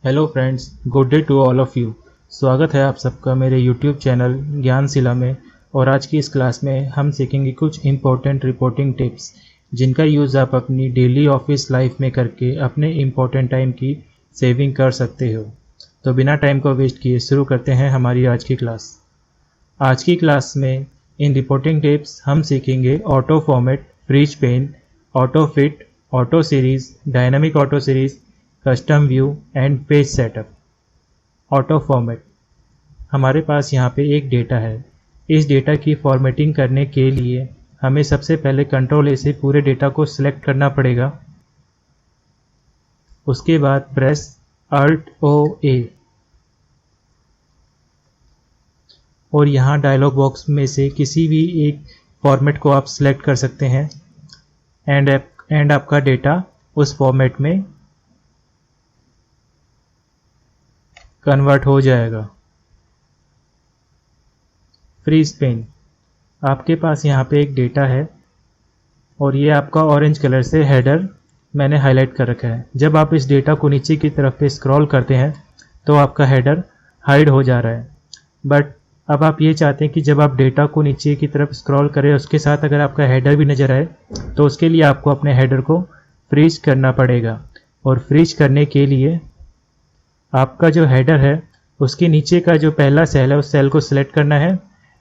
Hello friends, good day to all of you. स्वागत है आप सबका मेरे यूट्यूब चैनल ज्ञानशिला में। और आज की इस क्लास में हम सीखेंगे कुछ इम्पोर्टेंट रिपोर्टिंग टिप्स जिनका यूज़ आप अपनी डेली ऑफिस लाइफ में करके अपने इम्पोर्टेंट टाइम की सेविंग कर सकते हो। तो बिना टाइम को वेस्ट किए शुरू करते हैं हमारी आज की क्लास। आज की क्लास में इन रिपोर्टिंग टिप्स हम सीखेंगे auto format, freeze pane, auto fit, auto series, dynamic auto series, custom view and page setup. Auto format, हमारे पास यहाँ पे एक डेटा है। इस डेटा की फॉर्मेटिंग करने के लिए हमें सबसे पहले कंट्रोल ए से पूरे डेटा को सिलेक्ट करना पड़ेगा। उसके बाद प्रेस अल्ट ओ ए और यहाँ डायलॉग बॉक्स में से किसी भी एक फॉर्मेट को आप सिलेक्ट कर सकते हैं एंड आपका डेटा उस फॉर्मेट में कन्वर्ट हो जाएगा। फ्रीज पेन, आपके पास यहाँ पे एक डेटा है और ये आपका ऑरेंज कलर से हेडर मैंने हाईलाइट कर रखा है। जब आप इस डेटा को नीचे की तरफ पे स्क्रॉल करते हैं तो आपका हेडर हाइड हो जा रहा है। बट अब आप ये चाहते हैं कि जब आप डेटा को नीचे की तरफ स्क्रॉल करें उसके साथ अगर आपका हेडर भी नज़र आए, तो उसके लिए आपको अपने हेडर को फ्रीज करना पड़ेगा। और फ्रीज करने के लिए आपका जो हेडर है उसके नीचे का जो पहला सेल है उस सेल को सिलेक्ट करना है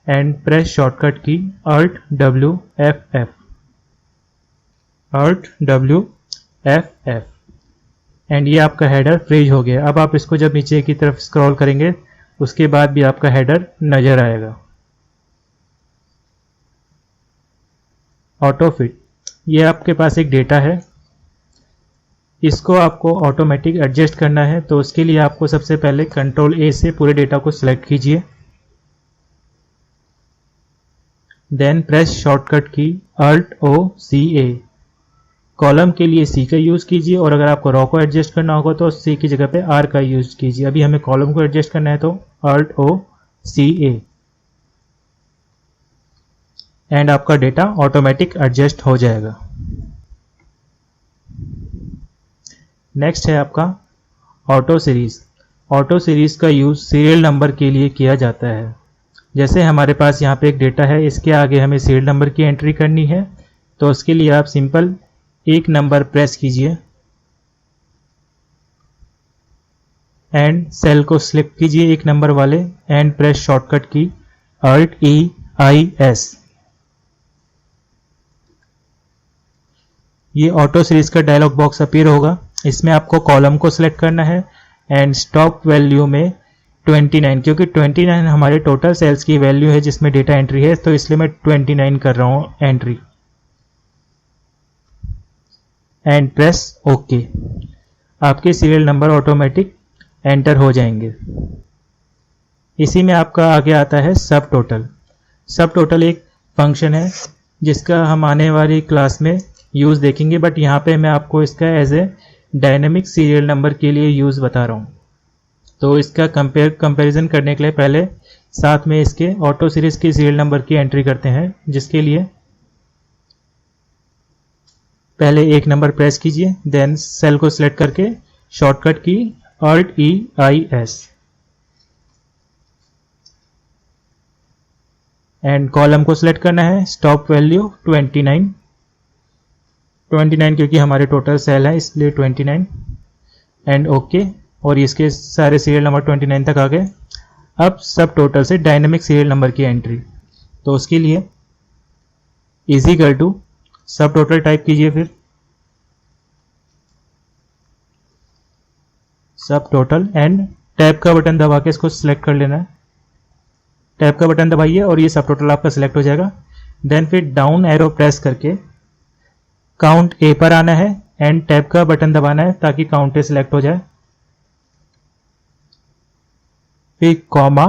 एंड प्रेस शॉर्टकट की Alt W F एंड ये आपका हेडर फ्रीज हो गया। अब आप इसको जब नीचे की तरफ स्क्रॉल करेंगे उसके बाद भी आपका हेडर नजर आएगा। ऑटो फिट, ये आपके पास एक डेटा है, इसको आपको ऑटोमेटिक एडजस्ट करना है। तो उसके लिए आपको सबसे पहले कंट्रोल ए से पूरे डेटा को सिलेक्ट कीजिए, देन प्रेस शॉर्टकट की Alt O C A। Column के लिए C का यूज कीजिए और अगर आपको रो को एडजस्ट करना होगा तो C की जगह पे R का यूज कीजिए। अभी हमें कॉलम को एडजस्ट करना है तो Alt O C A and आपका डेटा ऑटोमेटिक एडजस्ट हो जाएगा। नेक्स्ट है आपका ऑटो सीरीज। ऑटो सीरीज का यूज सीरियल नंबर के लिए किया जाता है। जैसे हमारे पास यहाँ पे एक डेटा है, इसके आगे हमें सीरियल नंबर की एंट्री करनी है। तो उसके लिए आप सिंपल एक नंबर प्रेस कीजिए एंड सेल को सिलेक्ट कीजिए एक नंबर वाले एंड प्रेस शॉर्टकट की Alt E I S। ये ऑटो सीरीज का डायलॉग बॉक्स अपीयर होगा। इसमें आपको कॉलम को सिलेक्ट करना है एंड स्टॉप वैल्यू में 29, क्योंकि 29 हमारे टोटल सेल्स की वैल्यू है जिसमें डेटा एंट्री है, तो इसलिए मैं 29 कर रहा हूं एंट्री एंड प्रेस ओके। आपके सीरियल नंबर ऑटोमेटिक एंटर हो जाएंगे। इसी में आपका आगे आता है सब टोटल। सब टोटल एक फंक्शन है जिसका हम आने वाली क्लास में यूज देखेंगे, बट यहाँ पे मैं आपको इसका as a dynamic serial number के लिए यूज बता रहा हूँ। तो इसका कंपैरिजन करने के लिए पहले साथ में इसके ऑटो सीरीज के सीरियल नंबर की एंट्री करते हैं, जिसके लिए पहले एक नंबर प्रेस कीजिए, देन सेल को सिलेक्ट करके शॉर्टकट की Alt E I S and column को सिलेक्ट करना है, स्टॉप वैल्यू 29 क्योंकि हमारे टोटल सेल है इसलिए 29 एंड ओके। और इसके सारे सीरियल नंबर 29 तक आ गए। अब सब टोटल से डायनेमिक सीरियल नंबर की एंट्री, तो उसके लिए इक्वल टू सब टोटल टाइप कीजिए, फिर सब टोटल एंड टैब का बटन दबा के इसको सिलेक्ट कर लेना है। टैब का बटन दबाइए और ये सब टोटल आपका सिलेक्ट हो जाएगा। देन फिर डाउन एरो प्रेस करके काउंट ए पर आना है एंड टैब का बटन दबाना है ताकि काउंट ए सिलेक्ट हो जाए। फिर कॉमा,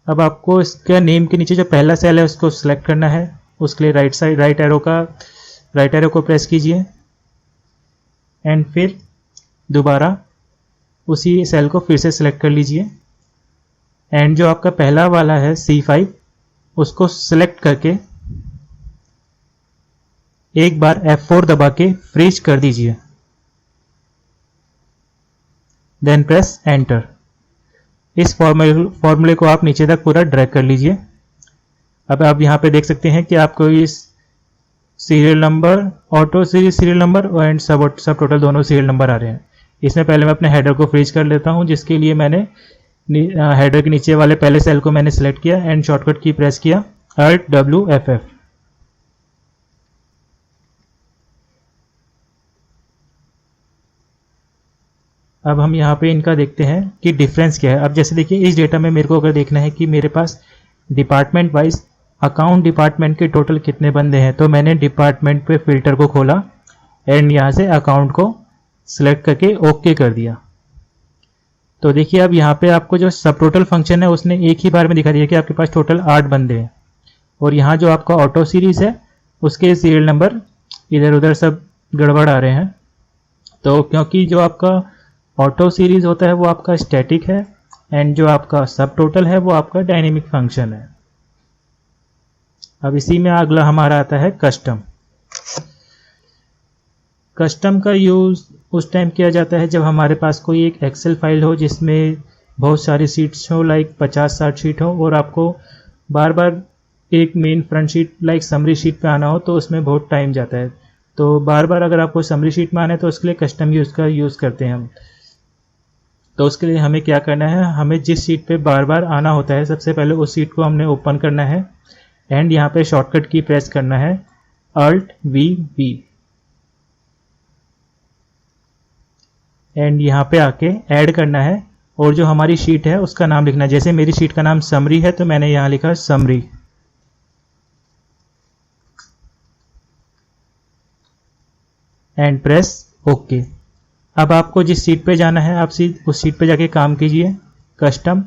अब आपको इसके नेम के नीचे जो पहला सेल है उसको सिलेक्ट करना है। उसके लिए राइट एरो को प्रेस कीजिए एंड फिर दोबारा उसी सेल को फिर से सिलेक्ट कर लीजिए एंड जो आपका पहला वाला है C5 उसको सिलेक्ट करके एक बार F4 दबा के फ्रीज कर दीजिए। Then press enter. इस फॉर्मूले को आप नीचे तक पूरा ड्रैग कर लीजिए। अब आप यहाँ पे देख सकते हैं कि आपको इस serial number, auto series serial number and सब टोटल दोनों सीरियल नंबर आ रहे हैं। इसमें पहले मैं अपने हेडर को फ्रीज कर लेता हूँ, जिसके लिए मैंने हेडर के नीचे वाले पहले सेल को मैंने सेलेक्ट किया एंड शॉर्टकट की प्रेस किया Alt W F F। अब हम यहाँ पे इनका देखते हैं कि डिफरेंस क्या है। अब जैसे देखिए इस डेटा में मेरे को अगर देखना है कि मेरे पास डिपार्टमेंट वाइज अकाउंट डिपार्टमेंट के टोटल कितने बंदे हैं, तो मैंने डिपार्टमेंट पे फिल्टर को खोला एंड यहाँ से अकाउंट को सिलेक्ट करके ओके कर दिया। तो देखिए अब यहाँ पे आपको जो सब टोटल फंक्शन है उसने एक ही बार में दिखा दिया कि आपके पास टोटल 8 बंदे हैं। और यहाँ जो आपका ऑटो सीरीज है उसके सीरियल नंबर इधर उधर सब गड़बड़ आ रहे हैं। तो क्योंकि जो आपका ऑटो सीरीज होता है वो आपका स्टैटिक है एंड जो आपका सब टोटल है वो आपका डायनेमिक फंक्शन है। अब इसी में अगला हमारा आता है कस्टम। कस्टम का यूज उस टाइम किया जाता है जब हमारे पास कोई एक एक्सेल फाइल हो जिसमें बहुत सारी सीट्स हो, लाइक 50-60 शीट हो, और आपको बार बार एक main front sheet like summary sheet पे आना हो तो उसमें बहुत टाइम जाता है। तो बार बार अगर आपको समरी शीट में आना है तो उसके लिए कस्टम यूज़ करते हैं हम। तो उसके लिए हमें क्या करना है, हमें जिस सीट पे बार बार आना होता है सबसे पहले उस सीट को हमने ओपन करना है एंड यहाँ पे शॉर्टकट की प्रेस करना है Alt V V एंड यहाँ पे आके ऐड करना है और जो हमारी शीट है उसका नाम लिखना है। जैसे मेरी शीट का नाम समरी है तो मैंने यहाँ लिखा समरी एंड प्रेस ओके। अब आपको जिस सीट पे जाना है आप उस सीट पे जाके काम कीजिए कस्टम।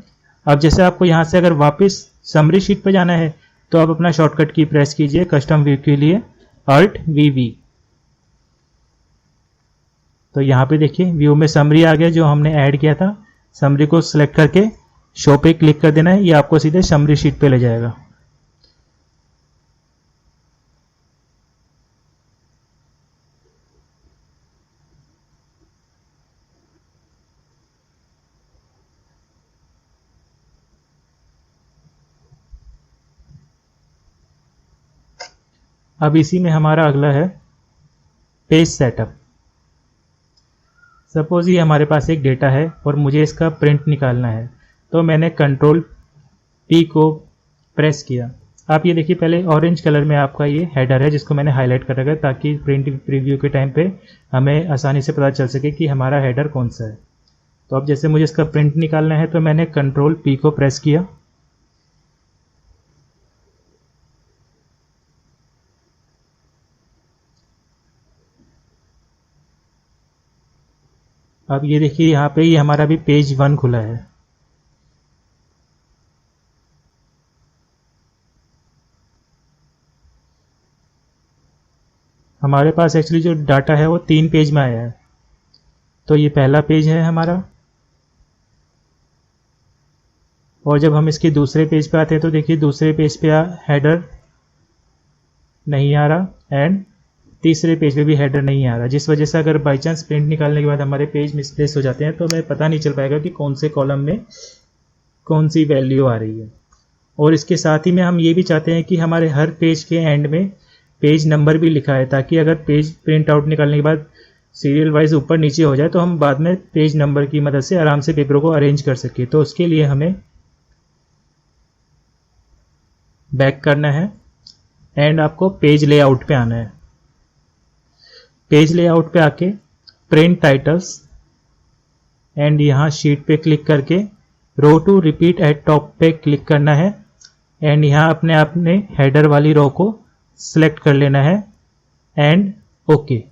अब जैसे आपको यहाँ से अगर वापस समरी शीट पे जाना है तो आप अपना शॉर्टकट की प्रेस कीजिए कस्टम व्यू के लिए Alt V V। तो यहाँ पे देखिए व्यू में समरी आ गया जो हमने ऐड किया था। समरी को सिलेक्ट करके शो पे क्लिक कर देना है, ये आपको सीधे समरी शीट पे ले जाएगा। अब इसी में हमारा अगला है पेज सेटअप। सपोज ये हमारे पास एक डेटा है और मुझे इसका प्रिंट निकालना है, तो मैंने कंट्रोल P को प्रेस किया। आप ये देखिए पहले ऑरेंज कलर में आपका ये हेडर है जिसको मैंने हाईलाइट कर रखा है ताकि प्रिंट प्रीव्यू के टाइम पे हमें आसानी से पता चल सके कि हमारा हेडर कौन सा है। तो अब जैसे मुझे इसका प्रिंट निकालना है तो मैंने कंट्रोल P को प्रेस किया। अब ये देखिए यहाँ पे ये हमारा भी पेज 1 खुला है। हमारे पास एक्चुअली जो डाटा है वो 3 पेज में आया है। तो ये पहला पेज है हमारा, और जब हम इसके दूसरे पेज पे आते हैं तो देखिए दूसरे पेज पे हेडर नहीं आ रहा एंड तीसरे पेज पे भी हेडर नहीं आ रहा, जिस वजह से अगर बाई चांस प्रिंट निकालने के बाद हमारे पेज मिसप्लेस हो जाते हैं तो हमें पता नहीं चल पाएगा कि कौन से कॉलम में कौन सी वैल्यू आ रही है। और इसके साथ ही में हम ये भी चाहते हैं कि हमारे हर पेज के एंड में पेज नंबर भी लिखा है, ताकि अगर पेज प्रिंट आउट निकालने के बाद सीरियल वाइज ऊपर नीचे हो जाए तो हम बाद में पेज नंबर की मदद से आराम से पेपरों को अरेंज कर सके। तो उसके लिए हमें बैक करना है एंड आपको पेज लेआउट पे आना है। पेज लेआउट पे आके प्रिंट टाइटल्स एंड यहाँ शीट पे क्लिक करके रो टू रिपीट एट टॉप पे क्लिक करना है एंड यहाँ अपने हेडर वाली रो को सिलेक्ट कर लेना है एंड ओके।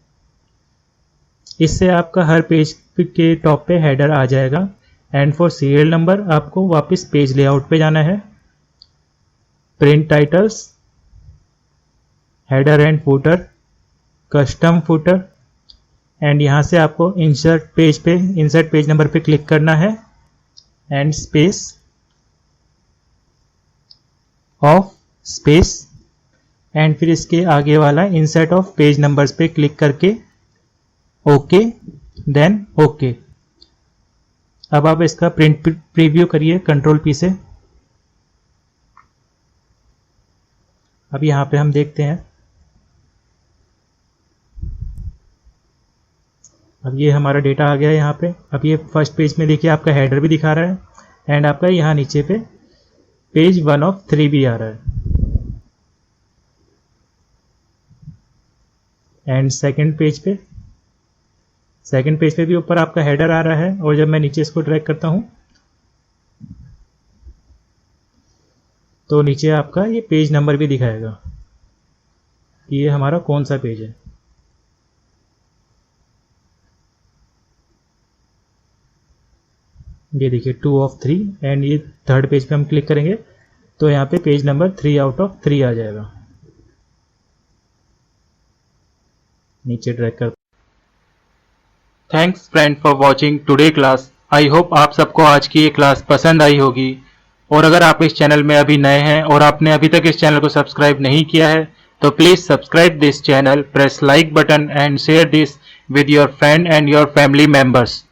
इससे आपका हर पेज के टॉप पे हेडर आ जाएगा। एंड फॉर सीरियल नंबर आपको वापस पेज लेआउट पे जाना है, print titles, header and footer, custom footer and यहाँ से आपको इंसर्ट पेज नंबर पे क्लिक करना है and space of space and फिर इसके आगे वाला इंसर्ट ऑफ पेज नंबर्स पे क्लिक करके ओके देन ओके। अब आप इसका प्रिंट प्रीव्यू करिए Ctrl+P से। अब यहाँ पे हम देखते हैं, अब ये हमारा डेटा आ गया है यहाँ पे। अब ये फर्स्ट पेज में देखिए आपका हेडर भी दिखा रहा है एंड आपका यहाँ नीचे पे पेज 1 of 3 भी आ रहा है एंड सेकंड पेज पे भी ऊपर आपका हेडर आ रहा है। और जब मैं नीचे इसको ड्रैग करता हूँ तो नीचे आपका ये पेज नंबर भी दिखाएगा कि ये हमारा कौन सा पेज है। ये देखिए 2 of 3 एंड ये थर्ड पेज पे हम क्लिक करेंगे तो यहाँ पे पेज नंबर 3 out of 3 आ जाएगा। नीचे ड्रैग कर। Thanks friend for watching today class. I hope आप सबको आज की ये क्लास पसंद आई होगी। और अगर आप इस चैनल में अभी नए हैं और आपने अभी तक इस चैनल को सब्सक्राइब नहीं किया है तो please subscribe this channel, press like button and share this with your friend and your family members.